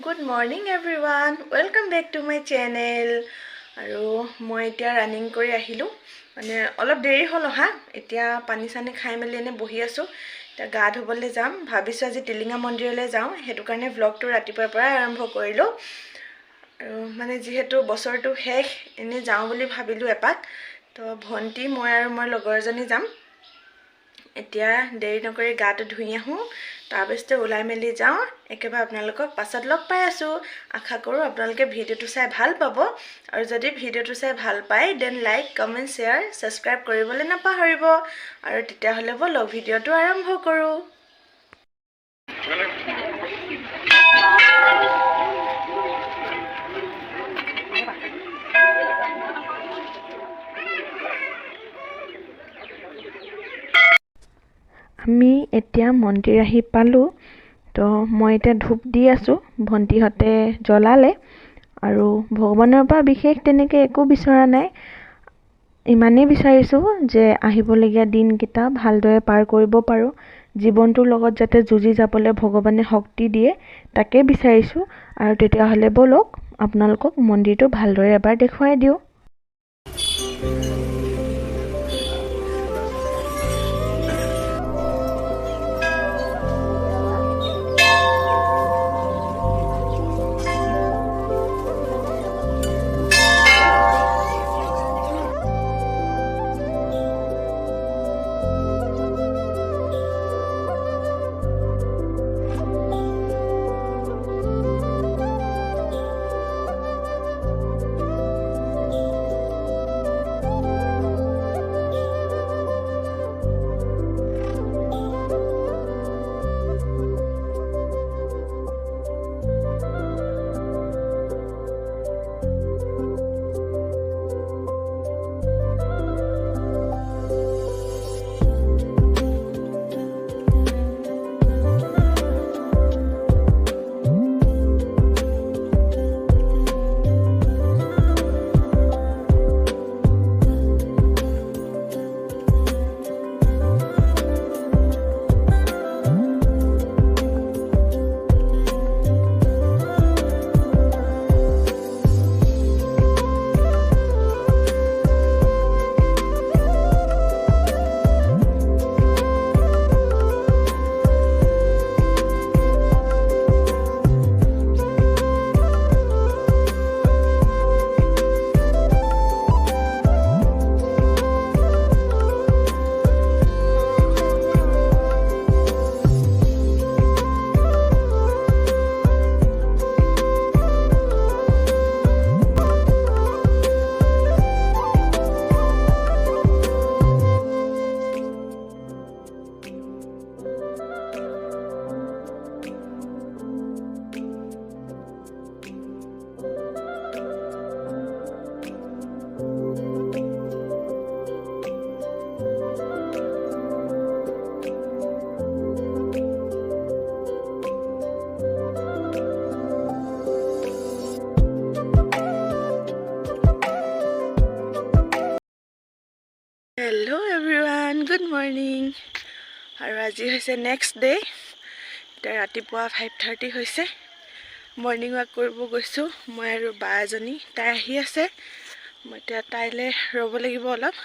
Good morning everyone. Welcome back to my channel. আৰু মই এতিয়া ৰানিং কৰি আহিলো মানে অলপ দেৰি হল হা এতিয়া পানী সানি খাই মেলি এনে বহি আছো এতিয়া গা ধুবলৈ যাম ভাবিছো আজি টিলিঙা মন্দিৰলৈ যাওঁ হেতু কাৰণে ব্লগটো ৰাতিপুৱাৰ পৰা আৰম্ভ কৰিলো আৰু মানে যেহেতু বছৰটো শেষ এনে যাওঁ বুলি ভাবিলো এপাক তো ভন্টি মই আৰু মই লগৰজনী যাম এতিয়া দেৰি নকৰি গাটো ধুই আহো তাৰপিছতে ওলাই মেলি যাওঁ একেবাৰে আপোনালোকক পাছত লগ পাই আছো আশা কৰো আপোনালোকে ভিডিওটো চাই ভাল পাব আৰু যদি ভিডিওটো চাই ভাল পায় দেন লাইক কমেন্ট শেয়াৰ সাবস্ক্ৰাইব কৰিবলৈ নাপাহৰিব আৰু তেতিয়া হলে বলক ভিডিওটো আৰম্ভ কৰো আমি এতিয়া মন্দিৰ আহি পালো তো মই এতিয়া ধূপ দি আছো ভন্টিহতে জ্বলালে আৰু ভগৱানৰ পৰা বিশেষ তেনেকে একো বিচৰা নাই ইমানেই বিচাৰিছো যে আহিবলগীয়া দিনকিটা ভালদৰে পাৰ কৰিব পাৰো জীৱনটোৰ লগত যাতে যুজি যাবলৈ ভগৱানে শক্তি দিয়ে তাকে বিচাৰিছো আৰু তেতিয়া হলে বলক আপোনালোকক মন্দিৰটো ভালদৰে এবাৰ দেখুৱাই দিও Hello everyone, good morning. আৰু আজি হৈছে নেক্সট ডে এতিয়া ৰাতিপুৱা 5:30 হৈছে মৰ্নিং ৱাক কৰিব গৈছো মই আৰু বা এজনী তাই আহি আছে মই এতিয়া তাইলে ৰব লাগিব অলপ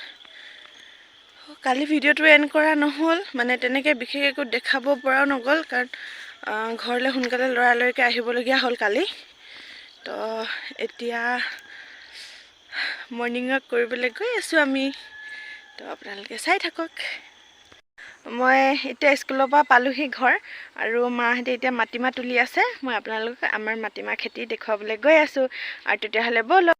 কালি ভিডিওটো এন্ড কৰা নহল মানে তেনেকে বিশেষ একো দেখাব পৰা নগল কাৰণ ঘৰলে সোনকালে লৰালৈকে আহিবলগীয়া হল কালি তো এতিয়া মৰ্নিং ৱাক কৰিবলৈ গৈ আছো আমি তো আপোনালোকে চাই থাকক মই এতিয়া স্কুলৰ পৰা পালোহি ঘৰ আৰু মাহঁতে এতিয়া মাটিমা তুলি আছে মই আপোনালোকক আমাৰ মাটিমা খেতি দেখুৱাবলৈ গৈ আছো আৰু তেতিয়া হলে বলক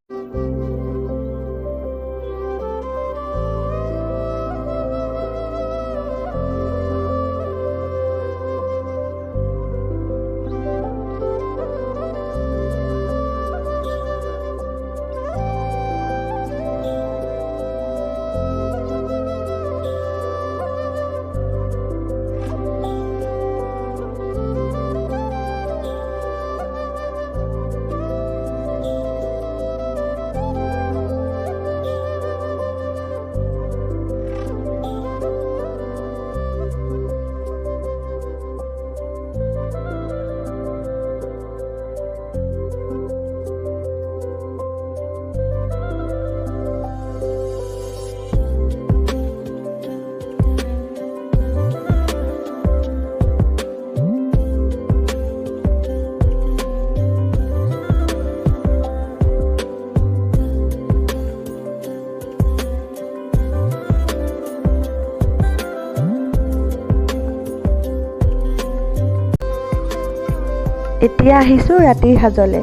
এতিয়া আহিছোঁ ৰাতিৰ সাজলৈ।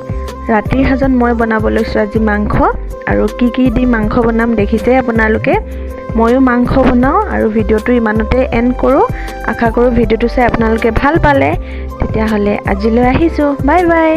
ৰাতিৰ সাজত মই বনাব লৈছোঁ আজি মাংস, আৰু কি দি মাংস বনাম দেখিছে আপোনালোকে। ময়ো মাংস বনাওঁ আৰু ভিডিঅ'টো ইমানতে এণ্ড কৰোঁ। আশা কৰোঁ ভিডিঅ'টো চাই আপোনালোকে ভাল পালে। তেতিয়াহ'লে আজিলৈ আহিছোঁ, বাই বাই।